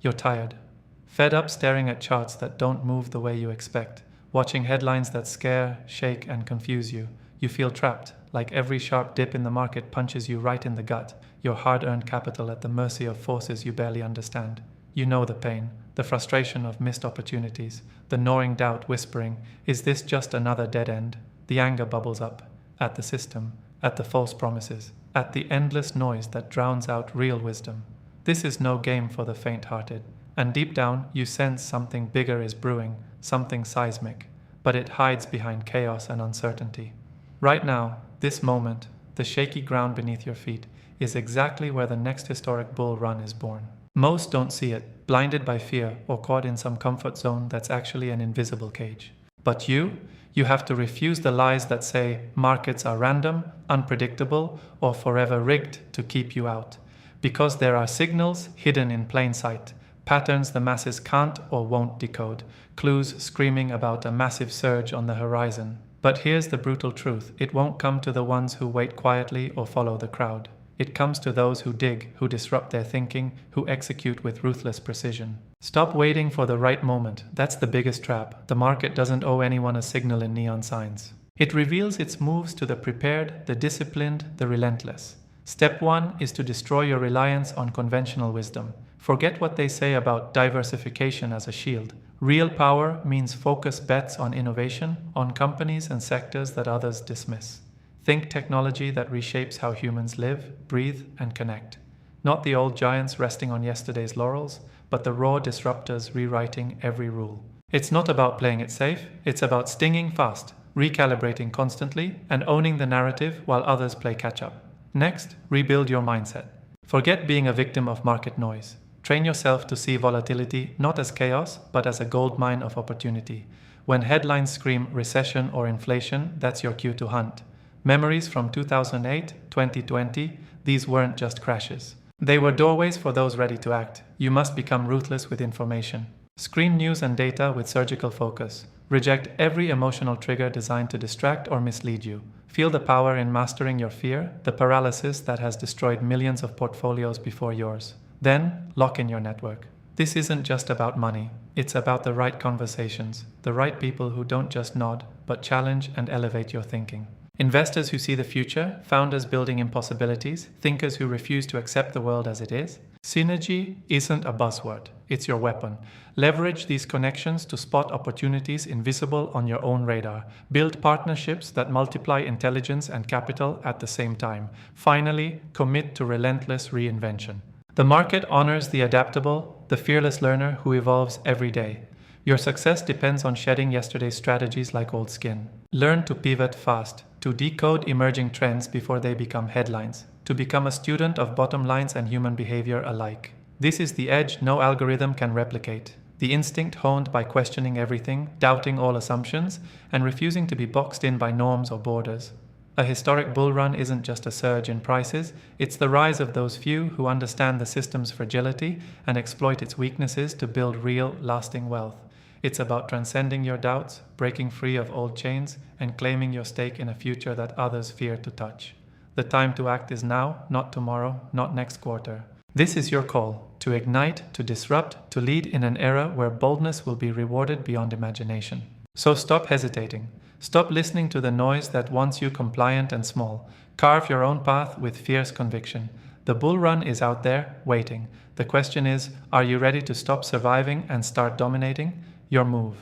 You're tired. Fed up staring at charts that don't move the way you expect. Watching headlines that scare, shake, and confuse you. You feel trapped, like every sharp dip in the market punches you right in the gut, your hard-earned capital at the mercy of forces you barely understand. You know the pain, the frustration of missed opportunities, the gnawing doubt whispering, is this just another dead end? The anger bubbles up, at the system, at the false promises, at the endless noise that drowns out real wisdom. This is no game for the faint-hearted, and deep down you sense something bigger is brewing, something seismic, but it hides behind chaos and uncertainty. Right now, this moment, the shaky ground beneath your feet, is exactly where the next historic bull run is born. Most don't see it, blinded by fear or caught in some comfort zone that's actually an invisible cage. But you have to refuse the lies that say markets are random, unpredictable, or forever rigged to keep you out. Because there are signals hidden in plain sight, patterns the masses can't or won't decode, clues screaming about a massive surge on the horizon. But here's the brutal truth, it won't come to the ones who wait quietly or follow the crowd. It comes to those who dig, who disrupt their thinking, who execute with ruthless precision. Stop waiting for the right moment. That's the biggest trap. The market doesn't owe anyone a signal in neon signs. It reveals its moves to the prepared, the disciplined, the relentless. Step 1 is to destroy your reliance on conventional wisdom. Forget what they say about diversification as a shield. Real power means focused bets on innovation, on companies and sectors that others dismiss. Think technology that reshapes how humans live, breathe, and connect. Not the old giants resting on yesterday's laurels, but the raw disruptors rewriting every rule. It's not about playing it safe, it's about stinging fast, recalibrating constantly, and owning the narrative while others play catch-up. Next, rebuild your mindset. Forget being a victim of market noise. Train yourself to see volatility not as chaos, but as a goldmine of opportunity. When headlines scream recession or inflation, that's your cue to hunt. Memories from 2008, 2020, these weren't just crashes. They were doorways for those ready to act. You must become ruthless with information. Screen news and data with surgical focus. Reject every emotional trigger designed to distract or mislead you. Feel the power in mastering your fear, the paralysis that has destroyed millions of portfolios before yours. Then, lock in your network. This isn't just about money. It's about the right conversations, the right people who don't just nod, but challenge and elevate your thinking. Investors who see the future, founders building impossibilities, thinkers who refuse to accept the world as it is. Synergy isn't a buzzword, it's your weapon. Leverage these connections to spot opportunities invisible on your own radar. Build partnerships that multiply intelligence and capital at the same time. Finally, commit to relentless reinvention. The market honors the adaptable, the fearless learner who evolves every day. Your success depends on shedding yesterday's strategies like old skin. Learn to pivot fast, to decode emerging trends before they become headlines, to become a student of bottom lines and human behavior alike. This is the edge no algorithm can replicate. The instinct honed by questioning everything, doubting all assumptions, and refusing to be boxed in by norms or borders. A historic bull run isn't just a surge in prices, it's the rise of those few who understand the system's fragility and exploit its weaknesses to build real, lasting wealth. It's about transcending your doubts, breaking free of old chains, and claiming your stake in a future that others fear to touch. The time to act is now, not tomorrow, not next quarter. This is your call, to ignite, to disrupt, to lead in an era where boldness will be rewarded beyond imagination. So stop hesitating. Stop listening to the noise that wants you compliant and small. Carve your own path with fierce conviction. The bull run is out there, waiting. The question is, are you ready to stop surviving and start dominating? Your move.